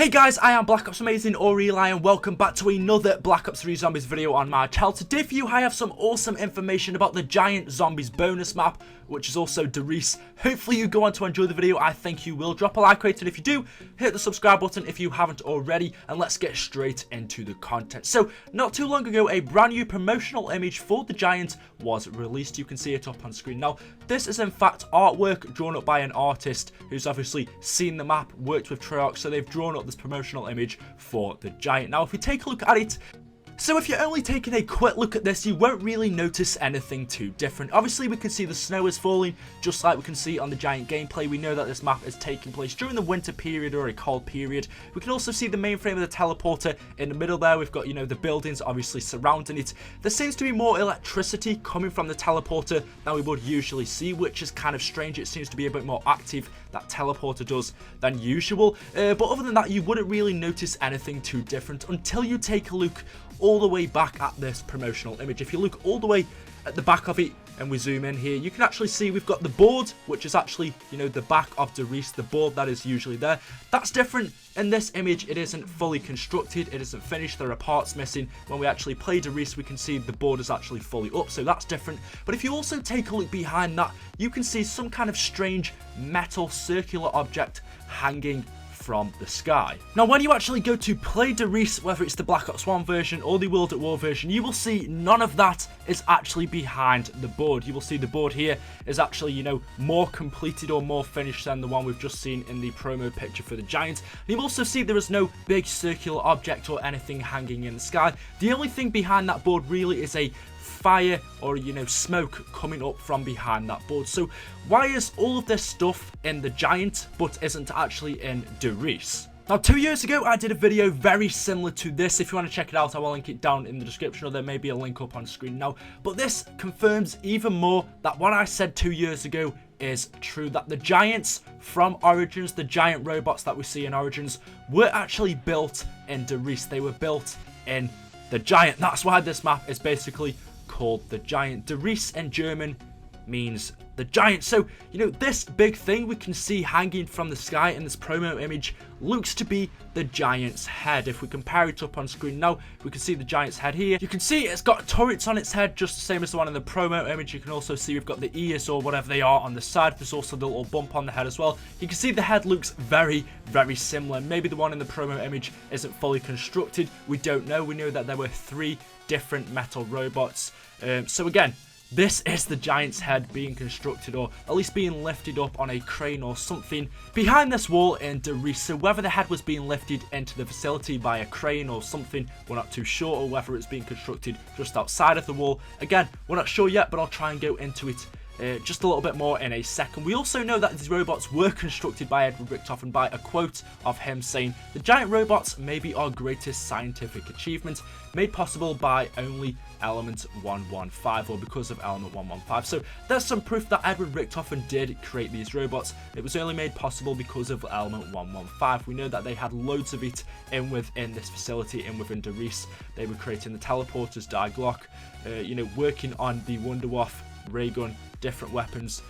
Hey guys, I am BlackOpsAmazing or Eli and welcome back to another Black Ops 3 Zombies video on my channel. Today for you I have some awesome information about the Giant Zombies bonus map, which is also Riese. Hopefully you go on to enjoy the video. I think you will. Drop a like rating if you do, hit the subscribe button if you haven't already, and let's get straight into the content. So, not too long ago, a brand new promotional image for the Giant was released. You can see it up on screen now. This is in fact artwork drawn up by an artist who's obviously seen the map, worked with Treyarch, so they've drawn up this promotional image for the Giant. Now, if we take a look at it, so if you're only taking a quick look at this, you won't really notice anything too different. Obviously, we can see the snow is falling, just like we can see on the Giant gameplay. We know that this map is taking place during the winter period or a cold period. We can also see the mainframe of the teleporter in the middle there. We've got, the buildings obviously surrounding it. There seems to be more electricity coming from the teleporter than we would usually see, which is kind of strange. It seems to be a bit more active, that teleporter does, than usual. But other than that, you wouldn't really notice anything too different until you take a look all the way back at this promotional image. If you look all the way at the back of it and we zoom in here, you can actually see we've got the board, which is actually, the back of the Riese, the board that is usually there. That's different. In this image, it isn't fully constructed, it isn't finished, there are parts missing. When we actually play Riese, we can see the board is actually fully up, so that's different. But if you also take a look behind that, you can see some kind of strange metal circular object hanging from the sky. Now, when you actually go to play Riese, whether it's the Black Ops 1 version or the World at War version, you will see none of that is actually behind the board. You will see the board here is actually, more completed or more finished than the one we've just seen in the promo picture for the Giant. And you'll also see there is no big circular object or anything hanging in the sky. The only thing behind that board really is a fire or smoke coming up from behind that board. So why is all of this stuff in the Giant but isn't actually in Riese? Now, 2 years ago, I did a video very similar to this. If you want to check it out, I will link it down in the description, or there may be a link up on screen now. But this confirms even more that what I said 2 years ago is true, that the Giants from Origins, the Giant robots that we see in Origins, were actually built in Riese. They were built in the Giant. That's why this map is basically called the Giant. Riese in German means the Giant. So, this big thing we can see hanging from the sky in this promo image looks to be the Giant's head. If we compare it up on screen now, we can see the Giant's head here. You can see it's got turrets on its head, just the same as the one in the promo image. You can also see we've got the ears or whatever they are on the side. There's also the little bump on the head as well. You can see the head looks very, very similar. Maybe the one in the promo image isn't fully constructed. We don't know. We know that there were 3 different metal robots. So again, this is the Giant's head being constructed, or at least being lifted up on a crane or something behind this wall in Riese. So whether the head was being lifted into the facility by a crane or something, we're not too sure, or whether it's being constructed just outside of the wall. Again, we're not sure yet, but I'll try and go into it just a little bit more in a second. We also know that these robots were constructed by Edward Richtofen, by a quote of him saying, "The Giant robots may be our greatest scientific achievement, made possible by only element 115, or because of element 115. So there's some proof that Edward Richtofen did create these robots. It was only made possible because of element 115. We know that they had loads of it within this facility, within Riese. They were creating the teleporters, Die Glock, working on the Wunderwaffe, ray gun, different weapons.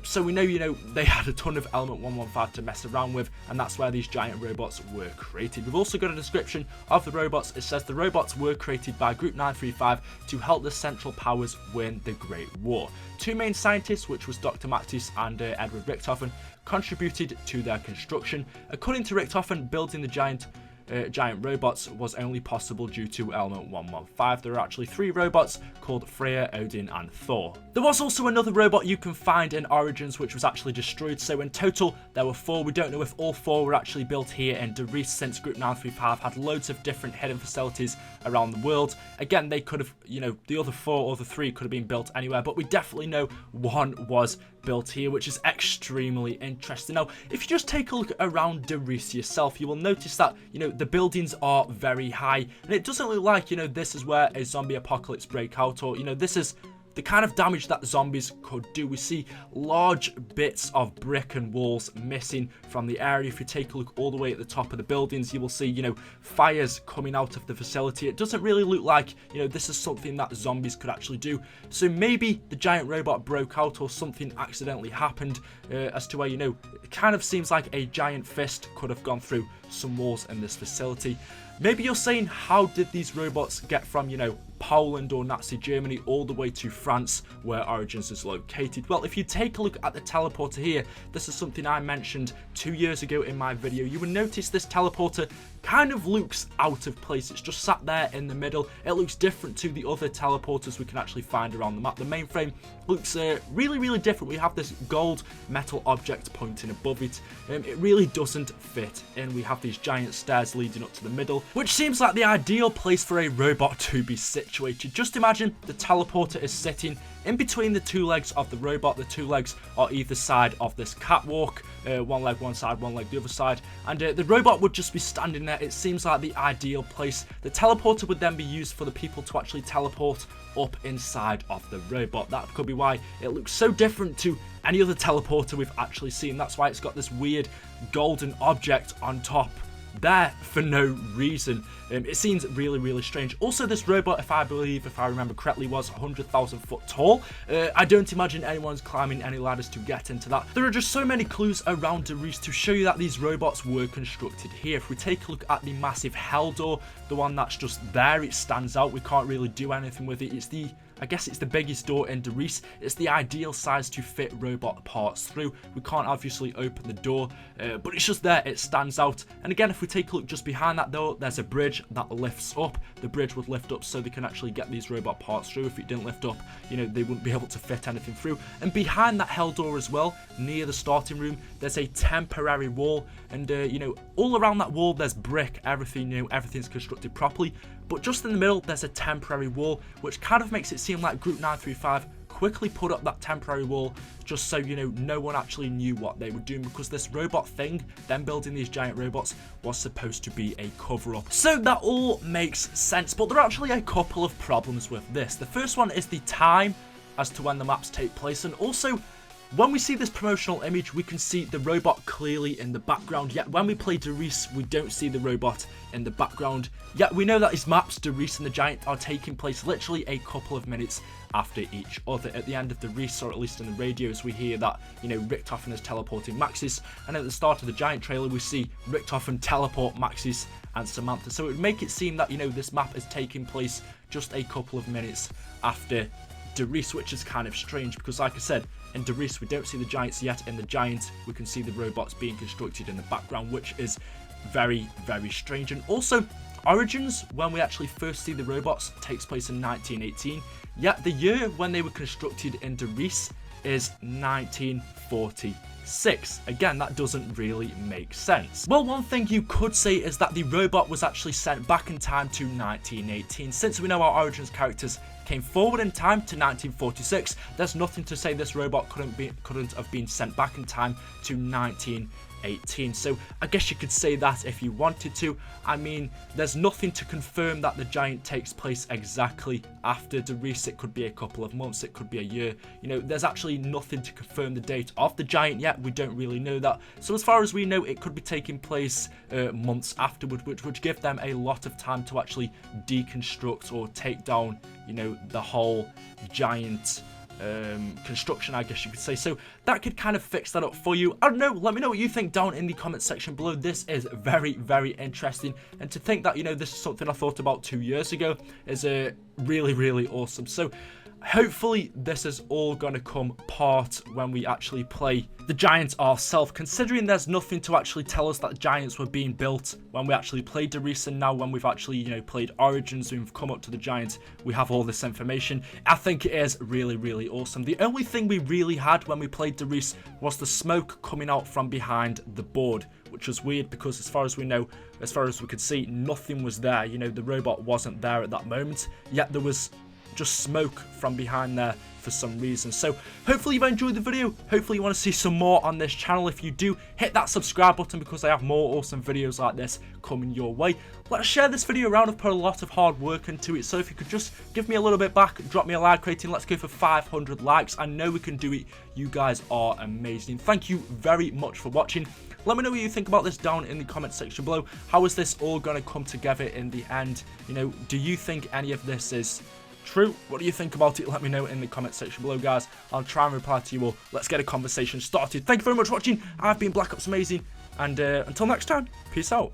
So we know, they had a ton of element 115 to mess around with, and that's where these Giant robots were created. We've also got a description of the robots. It says the robots were created by Group 935 to help the Central Powers win the Great War. 2 main scientists, which was Dr. Mattis and Edward Richtofen, contributed to their construction. According to Richtofen, building the Giant robots was only possible due to element 115. There are actually 3 robots called Freya, Odin and Thor. There was also another robot you can find in Origins which was actually destroyed, so in total there were 4. We don't know if all 4 were actually built here in Riese, since Group 935 had loads of different hidden facilities around the world. Again, they could have, the other 4 or the 3 could have been built anywhere, but we definitely know one was built here, which is extremely interesting. Now, if you just take a look around Riese yourself, you will notice that, the buildings are very high, and it doesn't look like, this is where a zombie apocalypse break out, or, this is the kind of damage that zombies could do. We see large bits of brick and walls missing from the area. If you take a look all the way at the top of the buildings, you will see, you know, fires coming out of the facility. It doesn't really look like, you know, this is something that zombies could actually do. So maybe the giant robot broke out or something accidentally happened as to where, you know, it kind of seems like a giant fist could have gone through some walls in this facility. Maybe you're saying, how did these robots get from, you know, Poland or Nazi Germany all the way to France, where Origins is located? Well, if you take a look at the teleporter here, this is something I mentioned 2 years ago in my video. You will notice this teleporter kind of looks out of place. It's just sat there in the middle. It looks different to the other teleporters we can actually find around the map. The mainframe looks really different. We have this gold metal object pointing above it. It really doesn't fit in. We have these giant stairs leading up to the middle, which seems like the ideal place for a robot to be situated. Just imagine the teleporter is sitting in between the two legs of the robot. The two legs are either side of this catwalk, one leg one side, one leg the other side, and the robot would just be standing there. It seems like the ideal place. The teleporter would then be used for the people to actually teleport up inside of the robot. That could be why it looks so different to any other teleporter we've actually seen. That's why it's got this weird golden object on top there for no reason. It seems really strange. Also, this robot, if I remember correctly, was 100,000 foot tall. I don't imagine anyone's climbing any ladders to get into that. There are just so many clues around Riese to show you that these robots were constructed here. If we take a look at the massive hell door, the one that's just there, it stands out. We can't really do anything with it. I guess it's the biggest door in Riese. It's the ideal size to fit robot parts through. We can't obviously open the door, but it's just there. It stands out. And again, if we take a look just behind that door, there's a bridge that lifts up. The bridge would lift up so they can actually get these robot parts through. If it didn't lift up, you know, they wouldn't be able to fit anything through. And behind that hell door as well, near the starting room, there's a temporary wall. And, you know, all around that wall, there's brick. Everything, you know, everything's constructed properly. But just in the middle, there's a temporary wall, which kind of makes it seem like Group 935 quickly put up that temporary wall just so, you know, no one actually knew what they were doing, because this robot thing, them building these giant robots, was supposed to be a cover-up. So that all makes sense, but there are actually a couple of problems with this. The first one is the time as to when the maps take place, and also when we see this promotional image, we can see the robot clearly in the background, yet when we play Riese, we don't see the robot in the background. Yet we know that his maps, Riese and the Giant, are taking place literally a couple of minutes after each other. At the end of Riese, or at least in the radios, we hear that, you know, Richtofen is teleporting Maxis, and at the start of the Giant trailer, we see Richtofen teleport Maxis and Samantha. So it would make it seem that, you know, this map is taking place just a couple of minutes after Riese, which is kind of strange because, like I said, in Riese we don't see the Giants yet. In the Giant, we can see the robots being constructed in the background, which is very strange. And also, Origins, when we actually first see the robots, takes place in 1918, yet the year when they were constructed in Riese is 1946. Again, that doesn't really make sense. Well, one thing you could say is that the robot was actually sent back in time to 1918. Since we know our Origins characters came forward in time to 1946, there's nothing to say this robot couldn't have been sent back in time to 1918. So I guess you could say that if you wanted to. I mean, there's nothing to confirm that the Giant takes place exactly after Riese. It could be a couple of months, it could be a year. You know, there's actually nothing to confirm the date of the Giant yet. We don't really know that. So as far as we know, it could be taking place months afterward, which would give them a lot of time to actually deconstruct or take down, you know, the whole Giant construction, I guess you could say. So that could kind of fix that up for you. I don't know, let me know what you think down in the comment section below. This is very interesting, and to think that, you know, this is something I thought about 2 years ago is really awesome. So hopefully this is all gonna come part when we actually play the Giants ourselves, considering there's nothing to actually tell us that Giants were being built when we actually played Riese. And now when we've actually, you know, played Origins and we've come up to the Giants, we have all this information. I think it is really awesome. The only thing we really had when we played Riese was the smoke coming out from behind the board, which was weird because as far as we know, as far as we could see, nothing was there. You know, the robot wasn't there at that moment, yet there was just smoke from behind there for some reason. So hopefully you've enjoyed the video. Hopefully you want to see some more on this channel. If you do, hit that subscribe button because I have more awesome videos like this coming your way. Let's share this video around. I've put a lot of hard work into it, so if you could just give me a little bit back, drop me a like rating. Let's go for 500 likes. I know we can do it. You guys are amazing. Thank you very much for watching. Let me know what you think about this down in the comment section below. How is this all going to come together in the end? You know, do you think any of this is true? What do you think about it? Let me know in the comment section below, guys. I'll try and reply to you all. Let's get a conversation started. Thank you very much for watching. I've been BlackOpsAmazing, and until next time, peace out.